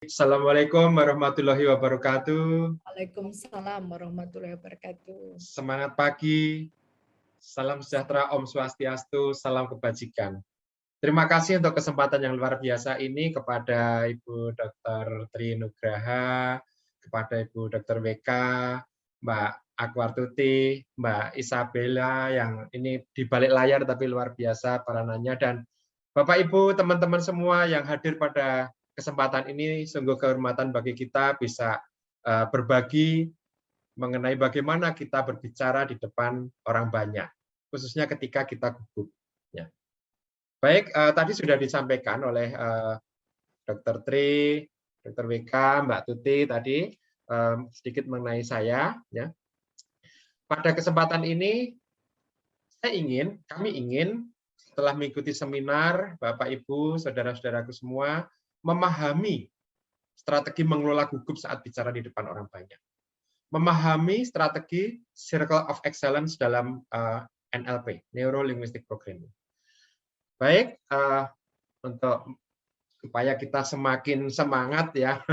Assalamualaikum warahmatullahi wabarakatuh. Waalaikumsalam warahmatullahi wabarakatuh. Semangat pagi, salam sejahtera, Om Swastiastu, salam kebajikan. Terima kasih untuk kesempatan yang luar biasa ini kepada Ibu Dr. Tri Nugraha, kepada Ibu Dr. WK, Mbak Akwartuti, Mbak Isabella yang ini di balik layar tapi luar biasa peranannya, dan Bapak Ibu, teman-teman semua yang hadir pada kesempatan ini, sungguh kehormatan bagi kita bisa berbagi mengenai bagaimana kita berbicara di depan orang banyak, khususnya ketika kita gugup. Ya. Baik, tadi sudah disampaikan oleh Dr. Tri, Dr. WK, Mbak Tuti tadi sedikit mengenai saya. Ya. Pada kesempatan ini, kami ingin setelah mengikuti seminar, Bapak Ibu, saudara-saudaraku semua, memahami strategi mengelola gugup saat bicara di depan orang banyak. Memahami strategi Circle of Excellence dalam NLP, Neuro Linguistic Programming. Baik, untuk supaya kita semakin semangat ya,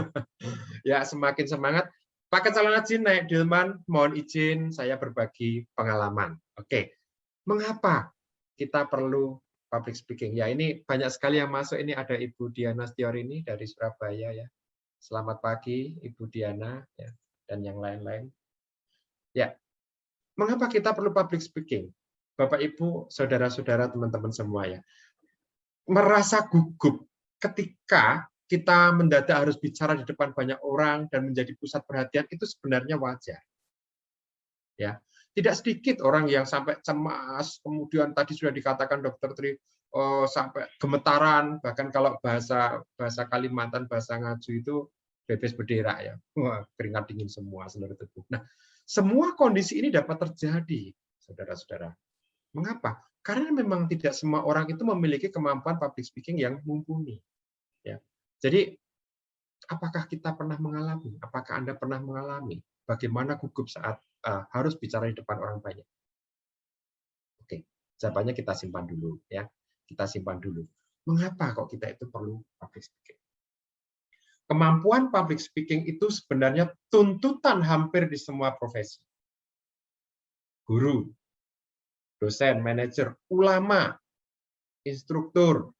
ya semakin semangat. Paket calon haji naik Dilman, mohon izin saya berbagi pengalaman. Oke, mengapa kita perlu public speaking? Ya ini banyak sekali yang masuk. Ini ada Ibu Diana Stiorini dari Surabaya ya. Selamat pagi Ibu Diana ya, dan yang lain-lain. Ya, mengapa kita perlu public speaking? Bapak Ibu, saudara-saudara, teman-teman semua ya. Merasa gugup ketika kita mendadak harus bicara di depan banyak orang dan menjadi pusat perhatian itu sebenarnya wajar. Ya, tidak sedikit orang yang sampai cemas, kemudian tadi sudah dikatakan Dr. Tri sampai gemetaran, bahkan kalau bahasa Kalimantan, bahasa Ngaju itu bebes berderak ya. Wah, keringat dingin semua seluruh tubuh. Nah, semua kondisi ini dapat terjadi, saudara-saudara. Mengapa? Karena memang tidak semua orang itu memiliki kemampuan public speaking yang mumpuni. Ya. Jadi, apakah kita pernah mengalami? Apakah Anda pernah mengalami bagaimana gugup saat harus bicara di depan orang banyak? Oke, jawabannya kita simpan dulu ya. Kita simpan dulu. Mengapa kok kita itu perlu public speaking? Kemampuan public speaking itu sebenarnya tuntutan hampir di semua profesi. Guru, dosen, manajer, ulama, instruktur,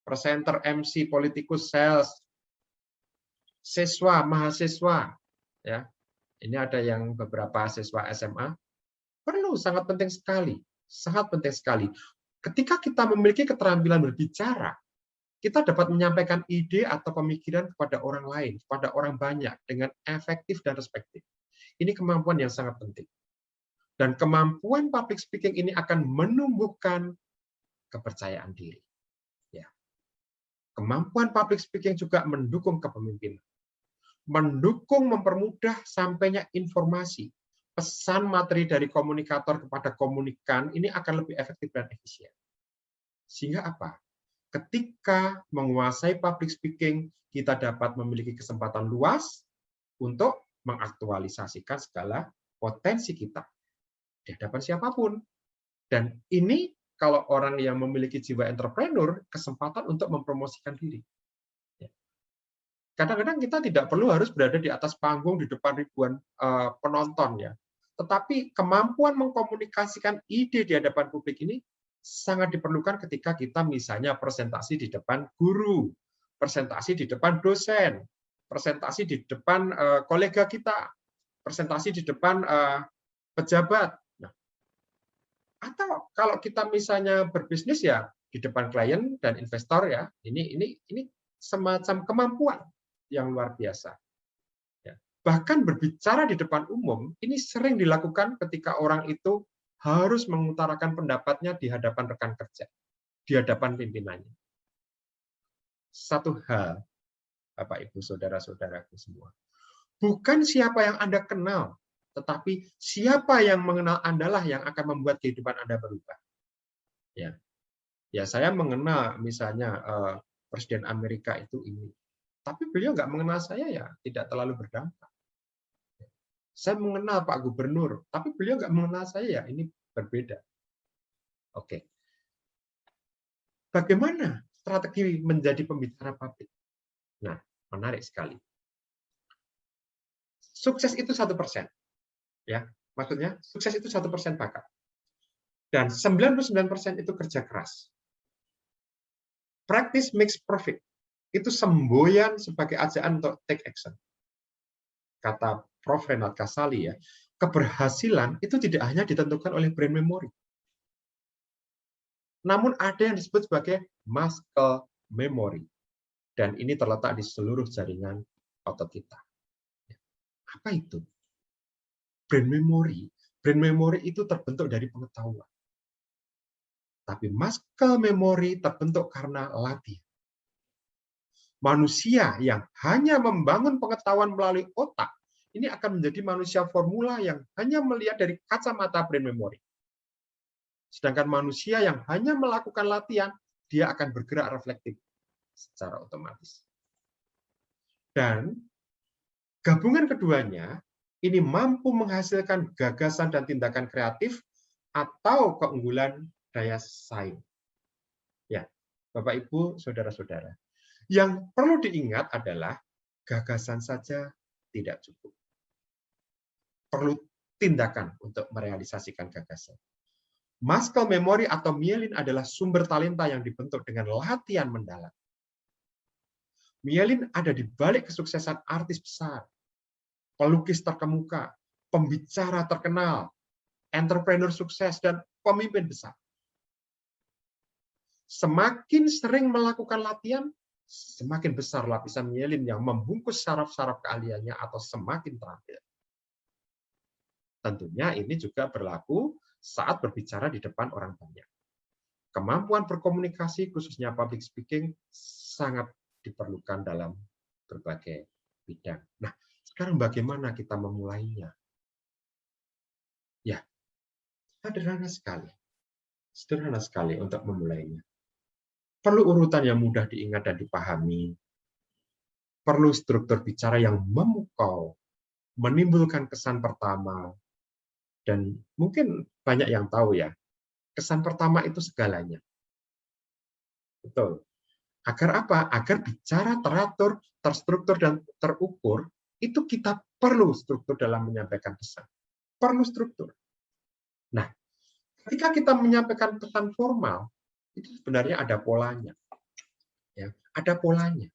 presenter, MC, politikus, sales, siswa, mahasiswa, ya. Ini ada yang beberapa siswa SMA, perlu, sangat penting sekali, sangat penting sekali. Ketika kita memiliki keterampilan berbicara, kita dapat menyampaikan ide atau pemikiran kepada orang lain, kepada orang banyak dengan efektif dan respektif. Ini kemampuan yang sangat penting. Dan kemampuan public speaking ini akan menumbuhkan kepercayaan diri. Ya. Kemampuan public speaking juga mendukung kepemimpinan. Mendukung mempermudah sampainya informasi. Pesan materi dari komunikator kepada komunikan ini akan lebih efektif dan efisien. Sehingga apa? Ketika menguasai public speaking, kita dapat memiliki kesempatan luas untuk mengaktualisasikan segala potensi kita di hadapan siapapun. Dan ini kalau orang yang memiliki jiwa entrepreneur, kesempatan untuk mempromosikan diri. Kadang-kadang kita tidak perlu harus berada di atas panggung di depan ribuan penonton ya. Tetapi kemampuan mengkomunikasikan ide di hadapan publik ini sangat diperlukan ketika kita misalnya presentasi di depan guru, presentasi di depan dosen, presentasi di depan kolega kita, presentasi di depan pejabat. Nah, atau kalau kita misalnya berbisnis ya di depan klien dan investor ya, ini semacam kemampuan yang luar biasa. Ya. Bahkan berbicara di depan umum ini sering dilakukan ketika orang itu harus mengutarakan pendapatnya di hadapan rekan kerja, di hadapan pimpinannya. Satu hal, Bapak Ibu saudara-saudaraku semua, bukan siapa yang Anda kenal, tetapi siapa yang mengenal Anda lah yang akan membuat kehidupan Anda berubah. Ya, ya saya mengenal misalnya Presiden Amerika itu ini, tapi beliau nggak mengenal saya ya tidak terlalu berdampak. Saya mengenal Pak Gubernur, tapi beliau nggak mengenal saya ya ini berbeda. Oke, bagaimana strategi menjadi pembicara publik? Nah, Menarik sekali. Sukses itu 1%. Ya, maksudnya sukses itu 1% bakat. Dan 99% itu kerja keras. Practice makes perfect. Itu semboyan sebagai ajaan untuk take action. Kata Prof. Renat Kasali ya, keberhasilan itu tidak hanya ditentukan oleh brain memory. Namun ada yang disebut sebagai muscle memory. Dan ini terletak di seluruh jaringan otot kita. Apa itu? Brain memory. Brain memory itu terbentuk dari pengetahuan. Tapi muscle memory terbentuk karena latihan. Manusia yang hanya membangun pengetahuan melalui otak, ini akan menjadi manusia formula yang hanya melihat dari kacamata brain memory. Sedangkan manusia yang hanya melakukan latihan, dia akan bergerak reflektif secara otomatis. Dan gabungan keduanya, ini mampu menghasilkan gagasan dan tindakan kreatif atau keunggulan daya saing. Ya, Bapak, Ibu, saudara-saudara. Yang perlu diingat adalah gagasan saja tidak cukup. Perlu tindakan untuk merealisasikan gagasan. Muscle memory atau myelin adalah sumber talenta yang dibentuk dengan latihan mendalam. Myelin ada di balik kesuksesan artis besar, pelukis terkemuka, pembicara terkenal, entrepreneur sukses, dan pemimpin besar. Semakin sering melakukan latihan, semakin besar lapisan myelin yang membungkus saraf-saraf keahliannya atau semakin terampil. Tentunya ini juga berlaku saat berbicara di depan orang banyak. Kemampuan berkomunikasi, khususnya public speaking, sangat diperlukan dalam berbagai bidang. Nah, sekarang bagaimana kita memulainya? Ya, sederhana sekali. Sederhana sekali untuk memulainya. Perlu urutan yang mudah diingat dan dipahami. Perlu struktur bicara yang memukau, menimbulkan kesan pertama. Dan mungkin banyak yang tahu ya, kesan pertama itu segalanya. Betul. Agar apa? Agar bicara teratur, terstruktur, dan terukur, itu kita perlu struktur dalam menyampaikan pesan. Perlu struktur. Nah, ketika kita menyampaikan pesan formal, itu sebenarnya ada polanya. Ya, ada polanya.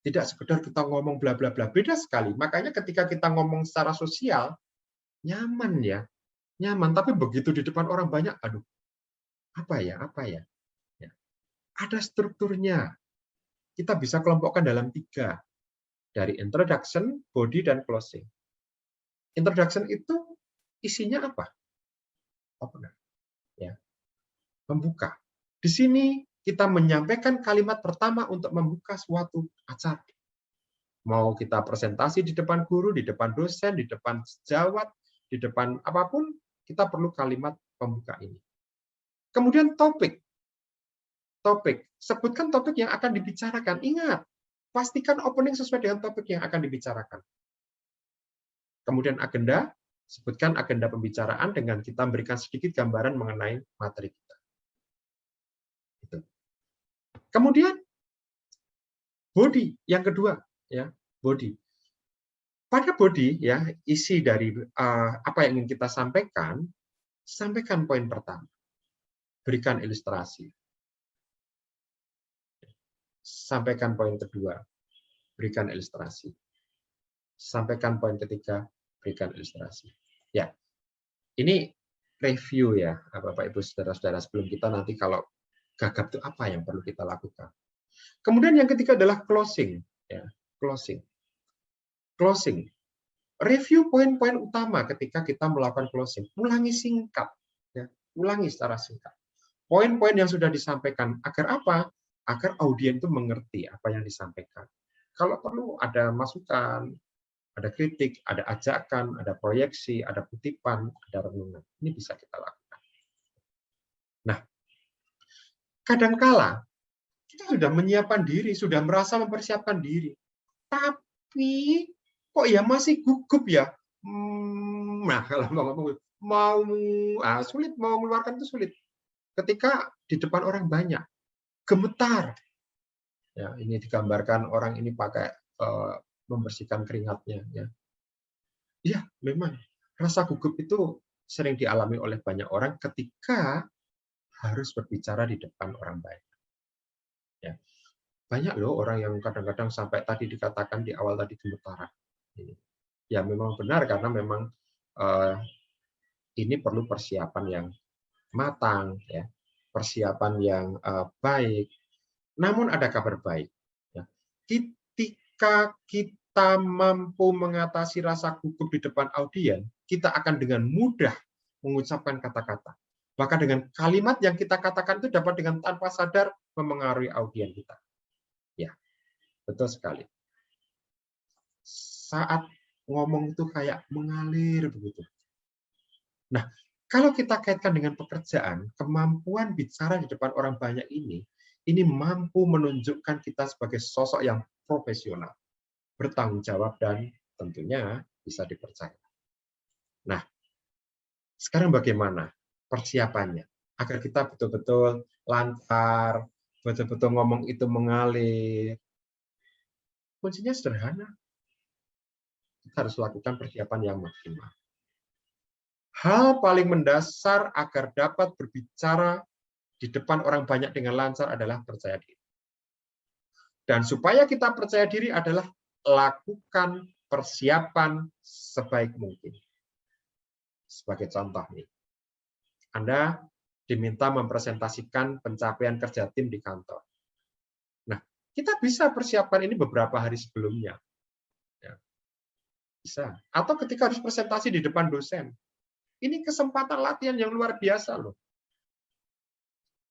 Tidak sekedar kita ngomong bla bla bla, beda sekali. Makanya ketika kita ngomong secara sosial, nyaman ya, nyaman. Tapi begitu di depan orang banyak, aduh, apa ya? Ya. Ada strukturnya. Kita bisa kelompokkan dalam 3. Dari introduction, body, dan closing. Introduction itu isinya apa? Opener. Ya. Membuka. Di sini kita menyampaikan kalimat pertama untuk membuka suatu acara. Mau kita presentasi di depan guru, di depan dosen, di depan sejawat, di depan apapun, kita perlu kalimat pembuka ini. Kemudian topik. Topik. Sebutkan topik yang akan dibicarakan. Ingat, pastikan opening sesuai dengan topik yang akan dibicarakan. Kemudian agenda. Sebutkan agenda pembicaraan dengan kita memberikan sedikit gambaran mengenai materi kita. Kemudian body yang kedua, ya, body. Pada body, ya, isi dari apa yang ingin kita sampaikan, sampaikan poin pertama, berikan ilustrasi. Sampaikan poin kedua, berikan ilustrasi. Sampaikan poin ketiga, berikan ilustrasi. Ya, ini review ya, Bapak Ibu saudara-saudara, sebelum kita nanti kalau gagap itu apa yang perlu kita lakukan. Kemudian yang ketiga adalah closing. Ya, closing. Closing. Review poin-poin utama ketika kita melakukan closing. Ulangi singkat. Ya, ulangi secara singkat. Poin-poin yang sudah disampaikan. Agar apa? Agar audiens itu mengerti apa yang disampaikan. Kalau perlu ada masukan, ada kritik, ada ajakan, ada proyeksi, ada kutipan, ada renungan. Ini bisa kita lakukan. Nah, kadangkala kita sudah menyiapkan diri, sudah merasa mempersiapkan diri. Tapi kok ya masih gugup ya? Nah, kalau mau sulit, mau mengeluarkan itu sulit. Ketika di depan orang banyak, gemetar. Ya, ini digambarkan orang ini pakai membersihkan keringatnya. Ya, ya memang rasa gugup itu sering dialami oleh banyak orang ketika harus berbicara di depan orang banyak. Ya, banyak loh orang yang kadang-kadang sampai tadi dikatakan di awal tadi gemetar. Ya memang benar karena memang ini perlu persiapan yang matang, ya, persiapan yang baik. Namun ada kabar baik. Ya. Ketika kita mampu mengatasi rasa gugup di depan audien, kita akan dengan mudah mengucapkan kata-kata. Bahkan dengan kalimat yang kita katakan itu dapat dengan tanpa sadar memengaruhi audien kita. Ya, betul sekali. Saat ngomong itu kayak mengalir begitu. Nah, kalau kita kaitkan dengan pekerjaan, kemampuan bicara di depan orang banyak ini mampu menunjukkan kita sebagai sosok yang profesional, bertanggung jawab, dan tentunya bisa dipercaya. Nah, sekarang bagaimana persiapannya? Agar kita betul-betul lancar, betul-betul ngomong itu mengalir. Kuncinya sederhana. Kita harus lakukan persiapan yang maksimal. Hal paling mendasar agar dapat berbicara di depan orang banyak dengan lancar adalah percaya diri. Dan supaya kita percaya diri adalah lakukan persiapan sebaik mungkin. Sebagai contoh nih, Anda diminta mempresentasikan pencapaian kerja tim di kantor. Nah, kita bisa persiapkan ini beberapa hari sebelumnya. Ya, bisa. Atau ketika harus presentasi di depan dosen. Ini kesempatan latihan yang luar biasa loh.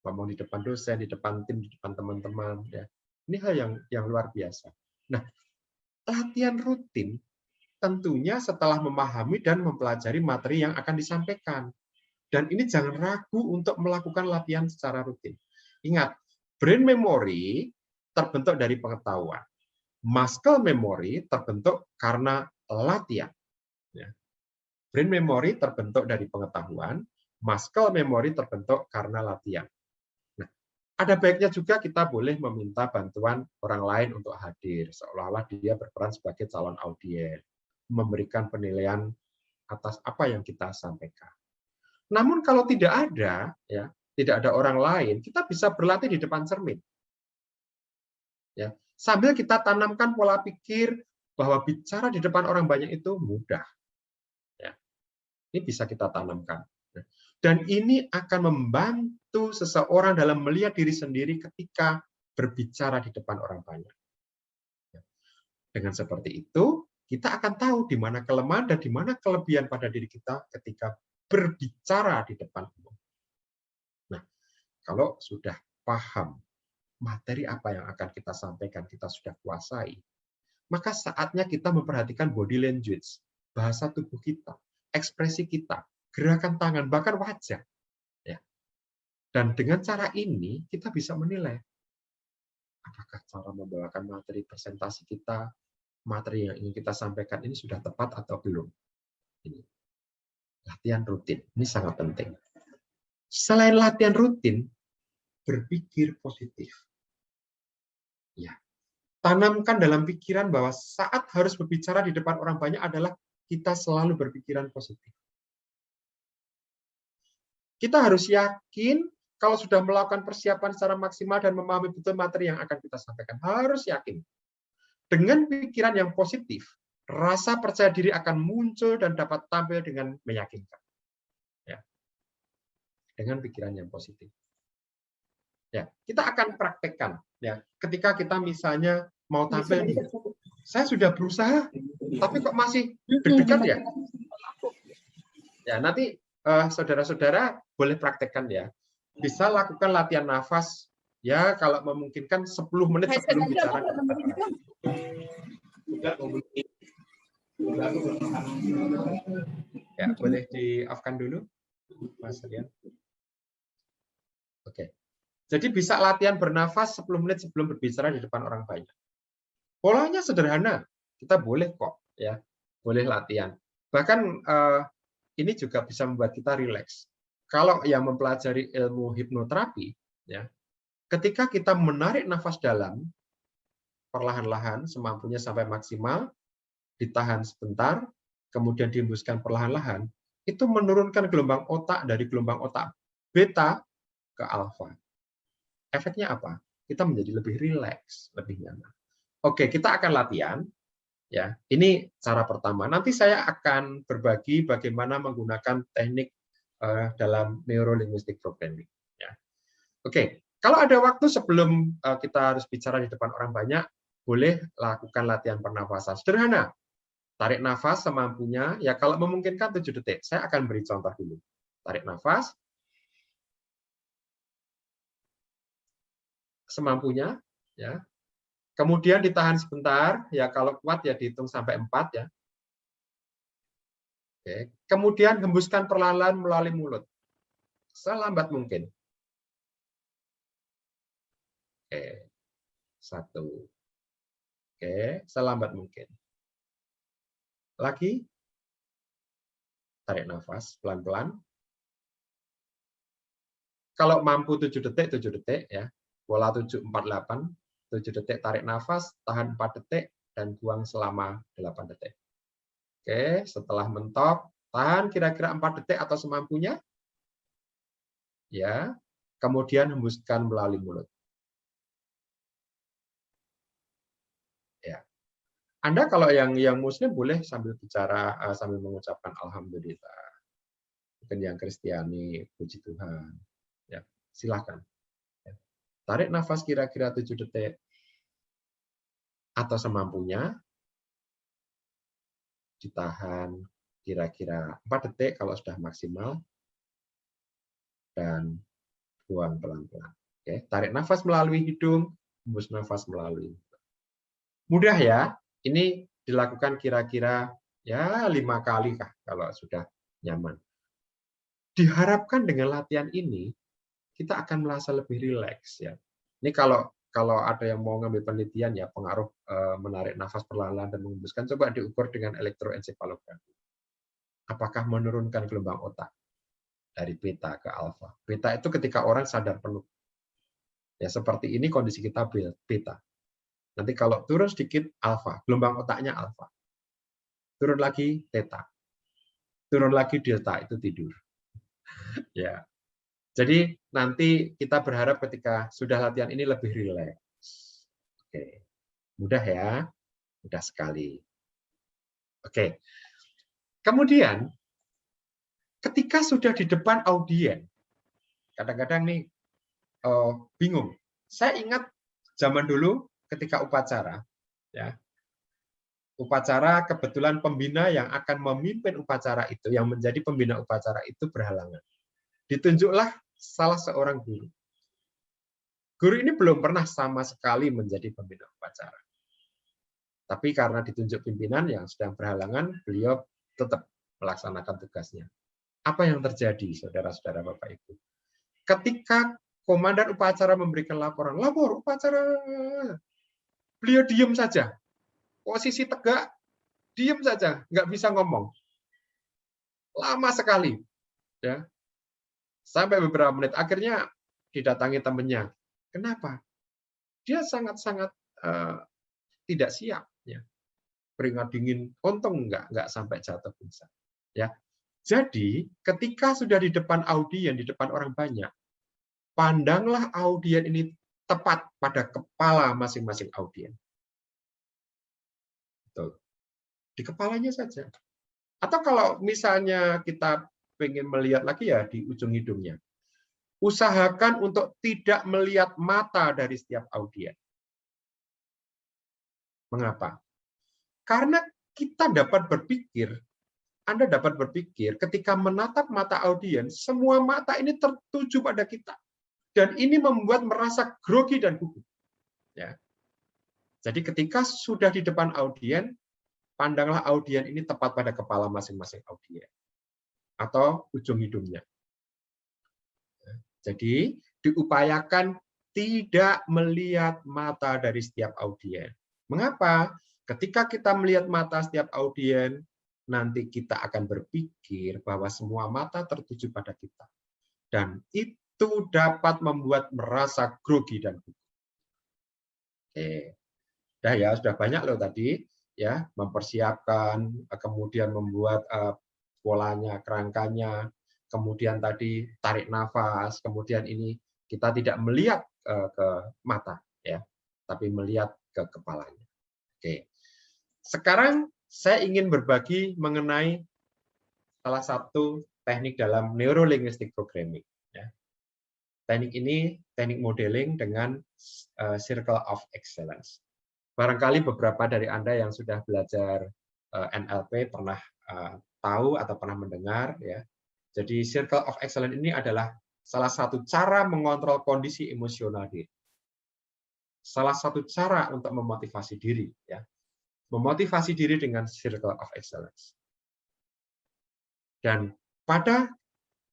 Ngomong di depan dosen, di depan tim, di depan teman-teman. Ya. Ini hal yang luar biasa. Nah, latihan rutin tentunya setelah memahami dan mempelajari materi yang akan disampaikan. Dan ini jangan ragu untuk melakukan latihan secara rutin. Ingat, brain memory terbentuk dari pengetahuan. Muscle memory terbentuk karena latihan. Ya. Brain memory terbentuk dari pengetahuan, muscle memory terbentuk karena latihan. Ada baiknya juga kita boleh meminta bantuan orang lain untuk hadir, seolah-olah dia berperan sebagai calon audien, memberikan penilaian atas apa yang kita sampaikan. Namun kalau tidak ada, ya, tidak ada orang lain, kita bisa berlatih di depan cermin. Ya, sambil kita tanamkan pola pikir bahwa bicara di depan orang banyak itu mudah. Ya, ini bisa kita tanamkan. Dan ini akan membantu seseorang dalam melihat diri sendiri ketika berbicara di depan orang banyak. Dengan seperti itu, kita akan tahu di mana kelemahan dan di mana kelebihan pada diri kita ketika berbicara di depan umum. Nah, kalau sudah paham materi apa yang akan kita sampaikan, kita sudah kuasai, maka saatnya kita memperhatikan body language, bahasa tubuh kita, ekspresi kita, gerakan tangan, bahkan wajah. Ya. Dan dengan cara ini, kita bisa menilai apakah cara membawakan materi presentasi kita, materi yang ingin kita sampaikan ini sudah tepat atau belum. Ini. Latihan rutin, ini sangat penting. Selain latihan rutin, berpikir positif. Ya. Tanamkan dalam pikiran bahwa saat harus berbicara di depan orang banyak adalah kita selalu berpikiran positif. Kita harus yakin kalau sudah melakukan persiapan secara maksimal dan memahami betul materi yang akan kita sampaikan. Harus yakin. Dengan pikiran yang positif, rasa percaya diri akan muncul dan dapat tampil dengan meyakinkan. Ya. Dengan pikiran yang positif. Ya, kita akan praktekkan. Ya, ketika kita misalnya mau tampil nih, saya sudah berusaha, tapi kok masih deg-degan ya? Ya, nanti saudara-saudara boleh praktekkan ya. Bisa lakukan latihan nafas ya kalau memungkinkan 10 menit sebelum bicara. Ya, boleh di-off-kan dulu, Mas Rian. Oke. Jadi bisa latihan bernafas 10 menit sebelum berbicara di depan orang banyak. Polanya sederhana, kita boleh kok ya, boleh latihan. Bahkan ini juga bisa membuat kita rileks. Kalau yang mempelajari ilmu hipnoterapi, ya, ketika kita menarik nafas dalam, perlahan-lahan semampunya sampai maksimal, ditahan sebentar, kemudian dihembuskan perlahan-lahan, itu menurunkan gelombang otak dari gelombang otak beta ke alfa. Efeknya apa? Kita menjadi lebih rileks, lebih nyaman. Oke, kita akan latihan. Ya, ini cara pertama. Nanti saya akan berbagi bagaimana menggunakan teknik dalam neurolinguistic programming. Ya. Oke, kalau ada waktu sebelum kita harus bicara di depan orang banyak, boleh lakukan latihan pernafasan sederhana. Tarik nafas semampunya, ya kalau memungkinkan 7 detik. Saya akan beri contoh dulu. Tarik nafas semampunya, ya. Kemudian ditahan sebentar, ya kalau kuat ya dihitung sampai 4 ya. Oke. Kemudian hembuskan perlahan melalui mulut. Selambat mungkin. Oke. 1. Oke, selambat mungkin. Lagi. Tarik nafas pelan-pelan. Kalau mampu 7 detik, 7 detik ya. Pola 748, 7 detik tarik nafas, tahan 4 detik, dan buang selama 8 detik. Oke, setelah mentok, tahan kira-kira 4 detik atau semampunya. Ya. Kemudian hembuskan melalui mulut. Ya. Anda kalau yang muslim boleh sambil bicara sambil mengucapkan alhamdulillah. Mungkin yang Kristiani puji Tuhan. Ya, silakan. Tarik nafas kira-kira 7 detik atau semampunya. Ditahan kira-kira 4 detik kalau sudah maksimal. Dan buang pelan-pelan. Oke, tarik nafas melalui hidung, hembus nafas melalui. Mudah ya. Ini dilakukan kira-kira ya 5 kali kah kalau sudah nyaman. Diharapkan dengan latihan ini kita akan merasa lebih rileks ya. Ini kalau ada yang mau ngambil penelitian ya pengaruh menarik nafas perlahan dan menghembuskan, coba diukur dengan elektroensefalografi. Apakah menurunkan gelombang otak dari beta ke alfa? Beta itu ketika orang sadar penuh. Ya seperti ini kondisi kita beta. Nanti kalau turun sedikit alfa, gelombang otaknya alfa. Turun lagi theta. Turun lagi delta, itu tidur. Ya. Jadi nanti kita berharap ketika sudah latihan ini lebih rileks. Oke. Mudah ya? Mudah sekali. Oke. Kemudian ketika sudah di depan audien, kadang-kadang nih bingung. Saya ingat zaman dulu ketika upacara, ya. Upacara kebetulan pembina yang akan memimpin upacara itu, yang menjadi pembina upacara itu berhalangan. Ditunjuklah salah seorang guru. Guru ini belum pernah sama sekali menjadi pembina upacara. Tapi karena ditunjuk pimpinan yang sedang berhalangan, beliau tetap melaksanakan tugasnya. Apa yang terjadi, saudara-saudara Bapak Ibu? Ketika komandan upacara memberikan laporan, lapor upacara, beliau diam saja. Posisi tegak, diam saja, nggak bisa ngomong. Lama sekali. Ya. Sampai beberapa menit. Akhirnya didatangi temannya. Kenapa? Dia sangat-sangat tidak siap. Ya. Keringat dingin, untung nggak sampai jatuh pingsan. Ya. Jadi, ketika sudah di depan audien, di depan orang banyak, pandanglah audien ini tepat pada kepala masing-masing audien. Betul. Di kepalanya saja. Atau kalau misalnya kita pengen melihat lagi ya di ujung hidungnya. Usahakan untuk tidak melihat mata dari setiap audien. Mengapa? Karena kita dapat berpikir, Anda dapat berpikir ketika menatap mata audien, semua mata ini tertuju pada kita. Dan ini membuat merasa grogi dan gugup. Ya. Jadi ketika sudah di depan audien, pandanglah audien ini tepat pada kepala masing-masing audien. Atau ujung hidungnya. Jadi diupayakan tidak melihat mata dari setiap audien. Mengapa? Ketika kita melihat mata setiap audien, nanti kita akan berpikir bahwa semua mata tertuju pada kita. Dan itu dapat membuat merasa grogi dan gugup. Oke. Sudah banyak loh tadi ya, mempersiapkan, kemudian membuat polanya, kerangkanya, kemudian tadi tarik nafas, kemudian ini kita tidak melihat ke mata ya, tapi melihat ke kepalanya. Oke. Sekarang saya ingin berbagi mengenai salah satu teknik dalam neurolinguistic programming ya. Teknik ini teknik modeling dengan circle of excellence. Barangkali beberapa dari Anda yang sudah belajar NLP pernah tahu atau pernah mendengar ya. Jadi circle of excellence ini adalah salah satu cara mengontrol kondisi emosional diri. Salah satu cara untuk memotivasi diri ya. Memotivasi diri dengan circle of excellence. Dan pada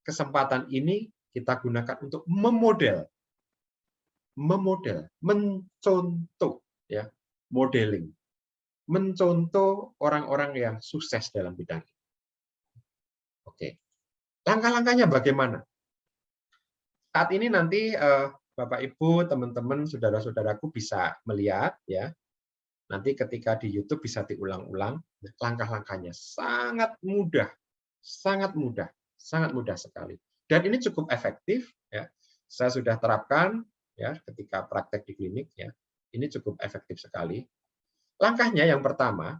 kesempatan ini kita gunakan untuk memodel, mencontoh ya, modeling, mencontoh orang-orang yang sukses dalam bidang ini. Oke, langkah-langkahnya bagaimana? Saat ini nanti Bapak Ibu, teman-teman, saudara-saudaraku bisa melihat ya. Nanti ketika di YouTube bisa diulang-ulang. Langkah-langkahnya sangat mudah, sangat mudah sekali. Dan ini cukup efektif ya. Saya sudah terapkan ya ketika praktek di klinik ya. Ini cukup efektif sekali. Langkahnya yang pertama,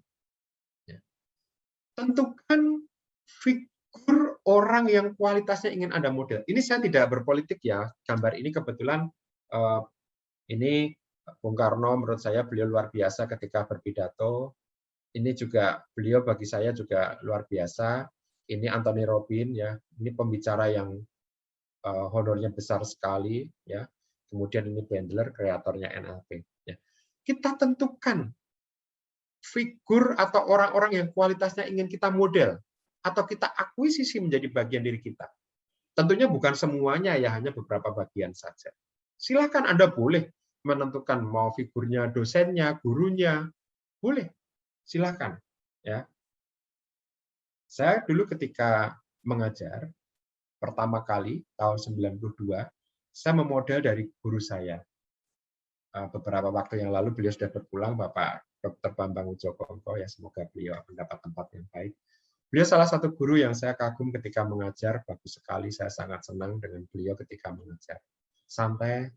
ya, tentukan figur orang yang kualitasnya ingin Anda model. Ini saya tidak berpolitik ya. Gambar ini kebetulan ini Bung Karno, menurut saya beliau luar biasa ketika berpidato. Ini juga beliau bagi saya juga luar biasa. Ini Anthony Robbins ya. Ini pembicara yang honornya besar sekali ya. Kemudian ini Bandler, kreatornya NLP. Ya. Kita tentukan figur atau orang-orang yang kualitasnya ingin kita model atau kita akuisisi menjadi bagian diri kita. Tentunya bukan semuanya ya, hanya beberapa bagian saja. Silakan Anda boleh menentukan mau figurnya dosennya, gurunya, boleh. Silakan ya. Saya dulu ketika mengajar pertama kali tahun 92, saya memodel dari guru saya. Beberapa waktu yang lalu beliau sudah berpulang, Bapak Dr. Bambang Ujokongko, ya semoga beliau mendapat tempat yang baik. Beliau salah satu guru yang saya kagum ketika mengajar, bagus sekali, saya sangat senang dengan beliau ketika mengajar. Santai,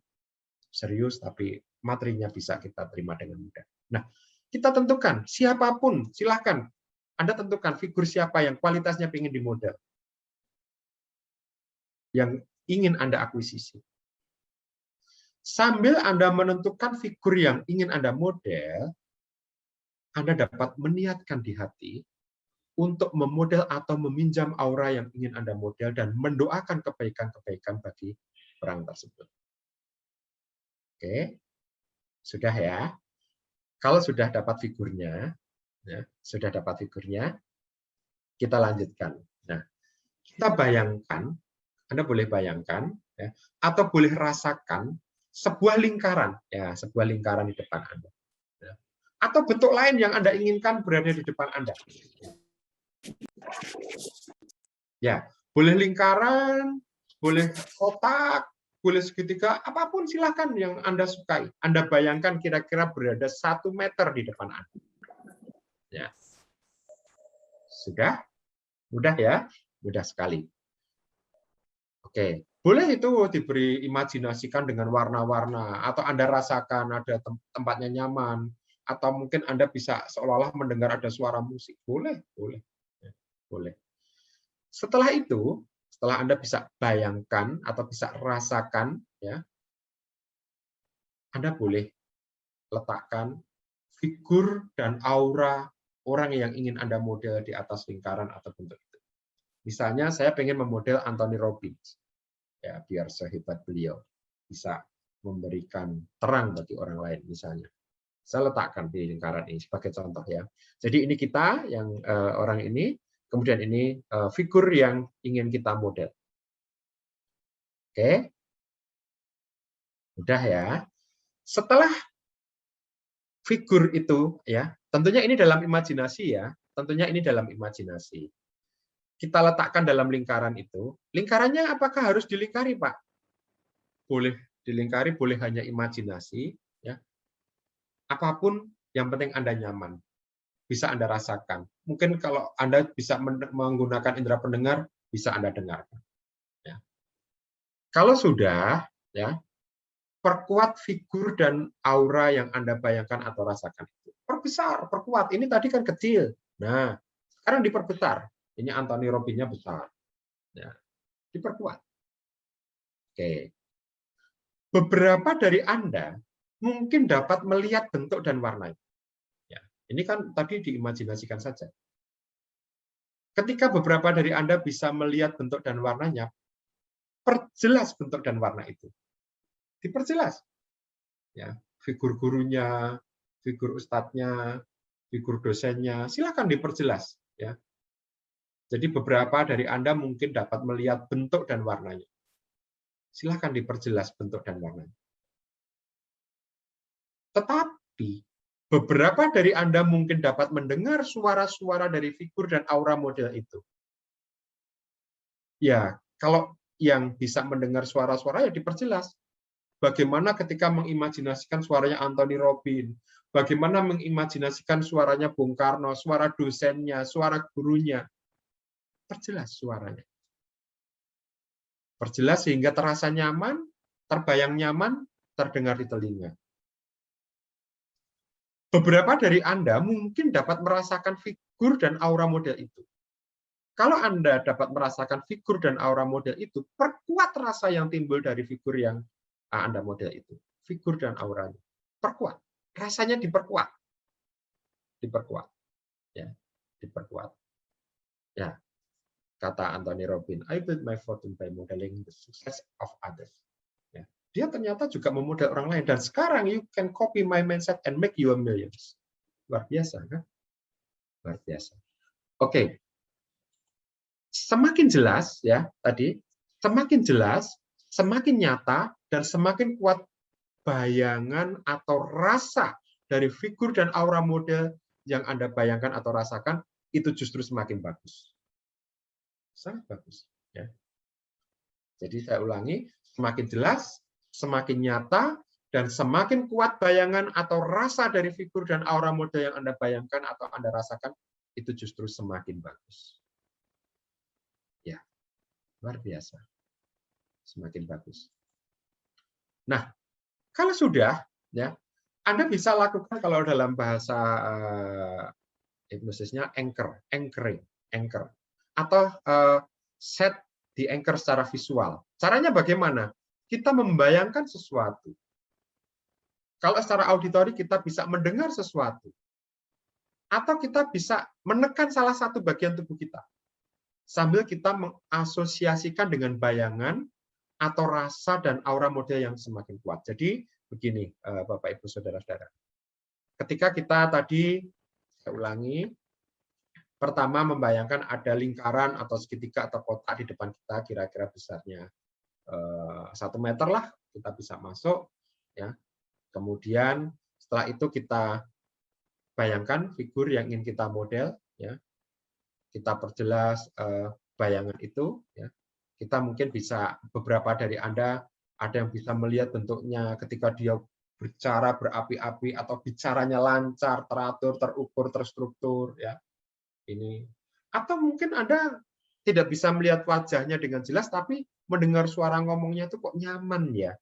serius, tapi materinya bisa kita terima dengan mudah. Nah, kita tentukan, siapapun, silakan. Anda tentukan figur siapa yang kualitasnya ingin dimodel. Yang ingin Anda akuisisi. Sambil Anda menentukan figur yang ingin Anda model, Anda dapat meniatkan di hati untuk memodel atau meminjam aura yang ingin Anda model dan mendoakan kebaikan-kebaikan bagi orang tersebut. Oke, sudah ya. Kalau sudah dapat figurnya, ya, kita lanjutkan. Nah, kita bayangkan, Anda boleh bayangkan, ya, atau boleh rasakan sebuah lingkaran, ya, sebuah lingkaran di depan Anda. Ya. Atau bentuk lain yang Anda inginkan berada di depan Anda. Ya, boleh lingkaran, boleh kotak, boleh segitiga, apapun silakan yang Anda sukai. Anda bayangkan kira-kira berada 1 meter di depan Anda. Ya. Sudah? Mudah ya? Mudah sekali. Oke, boleh itu diberi imajinasikan dengan warna-warna, atau Anda rasakan ada tempatnya nyaman, atau mungkin Anda bisa seolah-olah mendengar ada suara musik. Boleh, boleh. Ya, boleh. Setelah itu, setelah Anda bisa bayangkan atau bisa rasakan, ya, Anda boleh letakkan figur dan aura orang yang ingin Anda model di atas lingkaran atau bentuk itu. Misalnya saya pengen memodel Anthony Robbins, ya biar sehebat beliau bisa memberikan terang bagi orang lain misalnya. Saya letakkan di lingkaran ini sebagai contoh ya. Jadi ini kita yang orang ini, kemudian ini figur yang ingin kita model. Oke, udah ya. Setelah figur itu ya, tentunya ini dalam imajinasi ya, tentunya ini dalam imajinasi. Kita letakkan dalam lingkaran itu. Lingkarannya apakah harus dilingkari, Pak? Boleh dilingkari, boleh hanya imajinasi ya. Apapun Yang penting Anda nyaman, bisa Anda rasakan. Mungkin kalau Anda bisa menggunakan indera pendengar, bisa Anda dengarkan. Ya. Kalau sudah, ya, perkuat figur dan aura yang Anda bayangkan atau rasakan. Perbesar, perkuat. Ini tadi kan kecil. Nah, sekarang diperbesar. Ini Anthony Robbins-nya besar. Ya, diperkuat. Oke. Beberapa dari Anda mungkin dapat melihat bentuk dan warnanya. Ya, ini kan tadi diimajinasikan saja. Ketika beberapa dari Anda bisa melihat bentuk dan warnanya, perjelas bentuk dan warna itu. Diperjelas. Ya, figur gurunya, figur ustadznya, figur dosennya, silakan diperjelas. Ya. Jadi beberapa dari Anda mungkin dapat melihat bentuk dan warnanya. Silakan diperjelas bentuk dan warnanya. Tetapi beberapa dari Anda mungkin dapat mendengar suara-suara dari figur dan aura model itu. Ya, kalau yang bisa mendengar suara-suara ya diperjelas. Bagaimana ketika mengimajinasikan suaranya Anthony Robbins, bagaimana mengimajinasikan suaranya Bung Karno, suara dosennya, suara gurunya. Perjelas suaranya. Perjelas sehingga terasa nyaman, terbayang nyaman, terdengar di telinga. Beberapa dari Anda mungkin dapat merasakan figur dan aura model itu. Kalau Anda dapat merasakan figur dan aura model itu, perkuat rasa yang timbul dari figur yang Anda model itu. Figur dan auranya. Perkuat. Rasanya diperkuat. Diperkuat. Ya, diperkuat. Ya, kata Anthony Robbins, I build my fortune by modeling the success of others. Ya. Dia ternyata juga memodel orang lain. Dan sekarang you can copy my mindset and make you a millions. Luar biasa, kan? Luar biasa. Oke. Semakin jelas, ya tadi, semakin jelas, semakin nyata, dan semakin kuat bayangan atau rasa dari figur dan aura model yang Anda bayangkan atau rasakan, itu justru semakin bagus. Sangat bagus. Ya. Jadi saya ulangi, semakin jelas, semakin nyata, dan semakin kuat bayangan atau rasa dari figur dan aura model yang Anda bayangkan atau Anda rasakan, itu justru semakin bagus. Ya, luar biasa. Semakin bagus. Nah, kalau sudah, ya, Anda bisa lakukan kalau dalam bahasa hipnosisnya anchoring, atau set di anchor secara visual. Caranya bagaimana? Kita membayangkan sesuatu. Kalau secara auditori kita bisa mendengar sesuatu, atau kita bisa menekan salah satu bagian tubuh kita, sambil kita mengasosiasikan dengan bayangan atau rasa dan aura model yang semakin kuat. Jadi begini, Bapak Ibu Saudara-saudara. Ketika kita tadi, saya ulangi, pertama membayangkan ada lingkaran atau segitiga atau kotak di depan kita, kira-kira besarnya 1 meter lah, kita bisa masuk. Ya. Kemudian setelah itu kita bayangkan figur yang ingin kita model, ya. Kita perjelas bayangan itu, ya. Kita mungkin bisa, beberapa dari Anda ada yang bisa melihat bentuknya ketika dia berbicara berapi-api atau bicaranya lancar, teratur, terukur, terstruktur, ya. Ini. Atau mungkin Anda tidak bisa melihat wajahnya dengan jelas, tapi mendengar suara ngomongnya itu kok nyaman ya.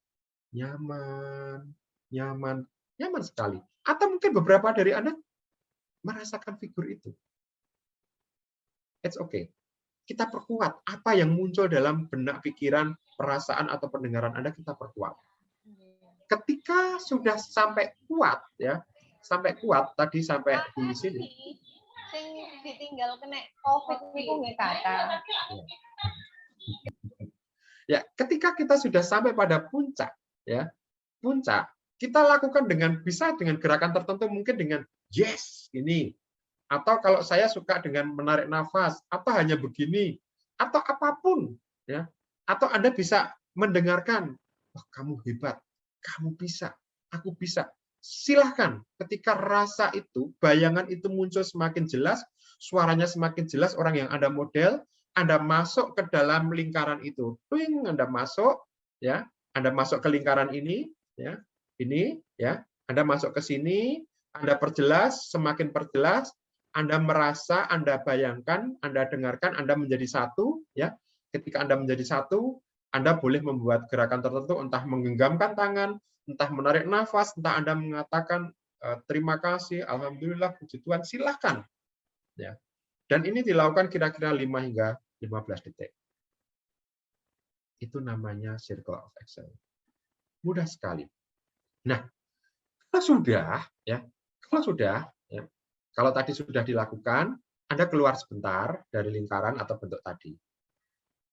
Nyaman, nyaman, nyaman sekali. Atau mungkin beberapa dari Anda merasakan figur itu. It's okay. Kita perkuat apa yang muncul dalam benak pikiran, perasaan atau pendengaran Anda, kita perkuat. Ketika sudah sampai kuat, ya, sampai kuat tadi sampai di sini. Ditinggal kena COVID niku nggih kata. Ya, ketika kita sudah sampai pada puncak, ya, puncak, kita lakukan bisa dengan gerakan tertentu, mungkin dengan yes, ini. Atau kalau saya suka dengan menarik nafas, atau hanya begini, atau apapun, ya. Atau Anda bisa mendengarkan, oh, kamu hebat, kamu bisa, aku bisa. Silahkan, ketika rasa itu, bayangan itu muncul semakin jelas, suaranya semakin jelas, orang yang Anda model, Anda masuk ke dalam lingkaran itu. Twing, Anda masuk, ya. Anda masuk ke lingkaran ini, ya. Ini, ya. Anda masuk ke sini, Anda perjelas, semakin perjelas, Anda merasa, Anda bayangkan, Anda dengarkan, Anda menjadi satu. Ya, ketika Anda menjadi satu, Anda boleh membuat gerakan tertentu, entah menggenggamkan tangan, entah menarik nafas, entah Anda mengatakan terima kasih, alhamdulillah, puji Tuhan, silahkan. Ya. Dan ini dilakukan kira-kira 5 hingga 15 detik. Itu namanya circle of excellence. Mudah sekali. Nah, kalau sudah, ya, kalau tadi sudah dilakukan, Anda keluar sebentar dari lingkaran atau bentuk tadi.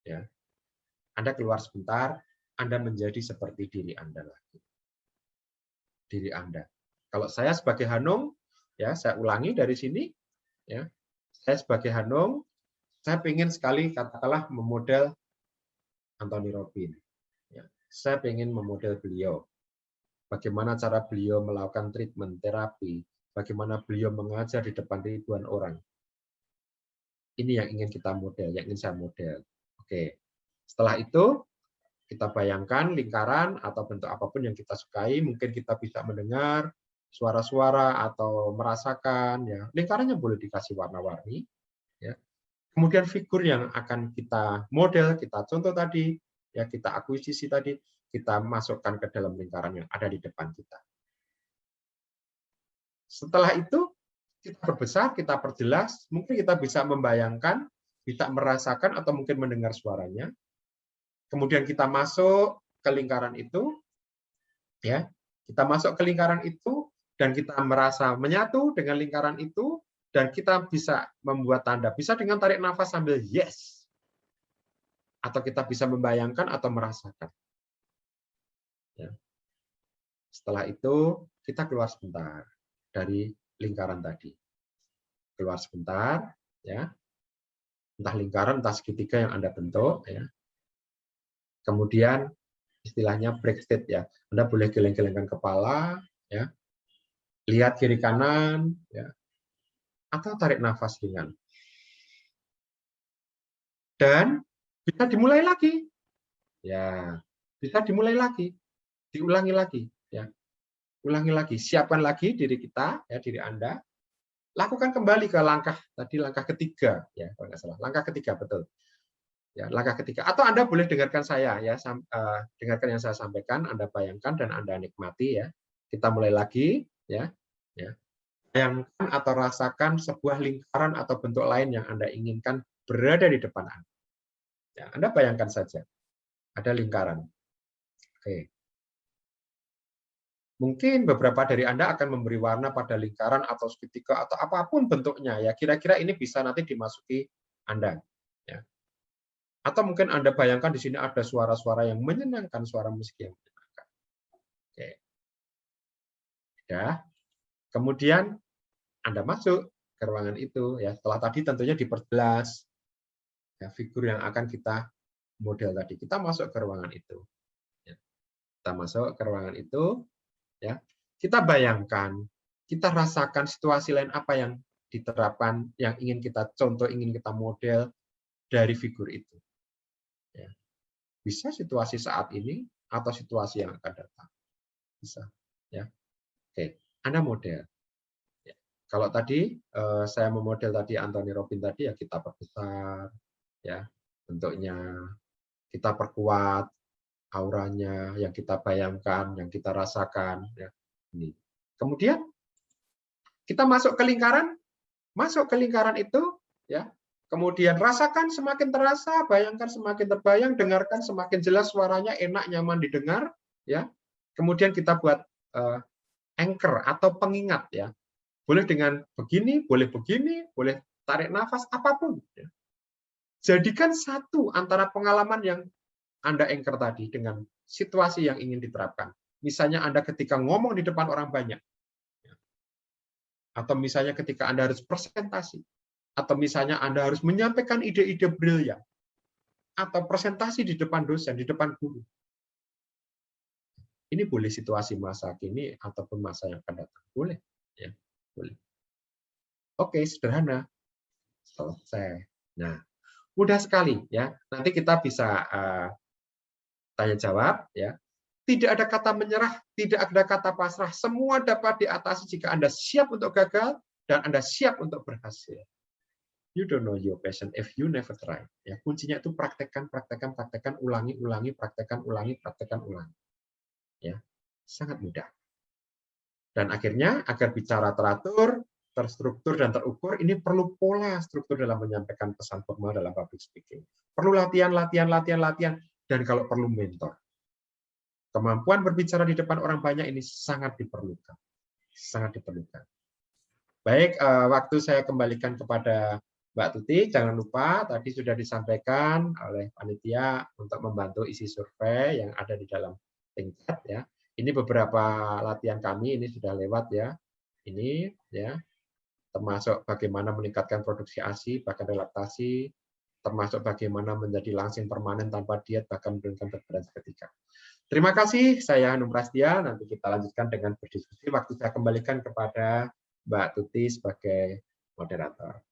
Ya. Anda keluar sebentar, Anda menjadi seperti diri Anda lagi. Diri Anda. Kalau saya sebagai Hanung, ya, saya ulangi dari sini, ya. Saya sebagai Hanung, saya ingin sekali katakanlah memodel Anthony Robbins. Ya. Saya ingin memodel beliau. Bagaimana cara beliau melakukan treatment, terapi, bagaimana beliau mengajar di depan ribuan orang. Ini yang ingin kita model, yang ingin saya model. Oke. Setelah itu, kita bayangkan lingkaran atau bentuk apapun yang kita sukai, mungkin kita bisa mendengar suara-suara atau merasakan. Ya. Lingkarannya boleh dikasih warna-warni. Ya. Kemudian figur yang akan kita model, kita contoh tadi, ya kita akuisisi tadi, kita masukkan ke dalam lingkaran yang ada di depan kita. Setelah itu, kita perbesar, kita perjelas, mungkin kita bisa membayangkan, bisa merasakan, atau mungkin mendengar suaranya. Kemudian kita masuk ke lingkaran itu, ya, kita masuk ke lingkaran itu, dan kita merasa menyatu dengan lingkaran itu, dan kita bisa membuat tanda, bisa dengan tarik nafas sambil yes, atau kita bisa membayangkan atau merasakan. Ya. Setelah itu kita keluar sebentar dari lingkaran tadi, keluar sebentar, ya, entah lingkaran, entah segitiga yang Anda bentuk, ya. Kemudian istilahnya break state, ya, Anda boleh geleng-gelengkan kepala, ya, lihat kiri kanan, ya, atau tarik nafas ringan. Dan bisa dimulai lagi, ya, bisa dimulai lagi, diulangi lagi, ya, ulangi lagi, siapkan lagi diri kita, ya, diri Anda, lakukan kembali ke langkah tadi, langkah ketiga, ya, kalau nggak salah, langkah ketiga, betul, ya, langkah ketiga. Atau Anda boleh dengarkan saya, ya, dengarkan yang saya sampaikan, Anda bayangkan dan Anda nikmati, ya. Kita mulai lagi, ya, ya. Bayangkan atau rasakan sebuah lingkaran atau bentuk lain yang Anda inginkan berada di depan Anda. Ya, Anda bayangkan saja, ada lingkaran. Oke. Mungkin beberapa dari Anda akan memberi warna pada lingkaran atau segitiga atau apapun bentuknya, ya. Kira-kira ini bisa nanti dimasuki Anda, ya. Atau mungkin Anda bayangkan di sini ada suara-suara yang menyenangkan, suara musik yang menyenangkan. Oke. Ya. Kemudian Anda masuk ke ruangan itu, ya. Setelah tadi tentunya diperjelas, ya, figur yang akan kita model tadi. Kita masuk ke ruangan itu. Ya. Kita masuk ke ruangan itu. Ya, kita bayangkan, kita rasakan situasi lain apa yang diterapkan, yang ingin kita contoh, ingin kita model dari figur itu. Ya. Bisa situasi saat ini atau situasi yang akan datang. Bisa. Ya. Oke, Anda model. Ya. Kalau tadi saya memodel tadi Anthony Robbins tadi, ya kita perbesar, ya bentuknya, kita perkuat auranya, yang kita bayangkan, yang kita rasakan, ya. Ini. Kemudian kita masuk ke lingkaran itu, ya. Kemudian rasakan semakin terasa, bayangkan semakin terbayang, dengarkan semakin jelas suaranya, enak, nyaman didengar, ya. Kemudian kita buat anchor atau pengingat, ya. Boleh dengan begini, boleh tarik nafas, apapun, ya. Jadikan satu antara pengalaman yang Anda anchor tadi dengan situasi yang ingin diterapkan. Misalnya Anda ketika ngomong di depan orang banyak, atau misalnya ketika Anda harus presentasi, atau misalnya Anda harus menyampaikan ide-ide brilian, atau presentasi di depan dosen, di depan guru. Ini boleh situasi masa kini ataupun masa yang akan datang. Boleh, ya, boleh. Oke, sederhana. Selesai. Nah, mudah sekali, ya. Nanti kita bisa tanya jawab, ya. tidak ada kata menyerah, tidak ada kata pasrah. Semua dapat diatasi jika Anda siap untuk gagal dan Anda siap untuk berhasil. You don't know your passion if you never try. Ya, kuncinya itu praktekkan, praktekkan, praktekkan, ulangi, ulangi, praktekkan, ulangi, praktekkan, ulangi. Ya, sangat mudah. Dan akhirnya agar bicara teratur, terstruktur dan terukur, ini perlu pola struktur dalam menyampaikan pesan formal dalam public speaking. Perlu latihan, latihan, latihan, latihan, dan kalau perlu mentor. Kemampuan berbicara di depan orang banyak ini sangat diperlukan. Sangat diperlukan. Baik, waktu saya kembalikan kepada Mbak Tuti. Jangan lupa tadi sudah disampaikan oleh panitia untuk membantu isi survei yang ada di dalam tingkat ya. Ini beberapa latihan kami, ini sudah lewat ya. Ini ya, termasuk bagaimana meningkatkan produksi ASI, bahkan relaksasi, termasuk bagaimana menjadi langsing permanen tanpa diet, bahkan menurunkan berat badan seketika. Terima kasih, saya Hanum Prastia. Nanti kita lanjutkan dengan berdiskusi. Waktu saya kembalikan kepada Mbak Tuti sebagai moderator.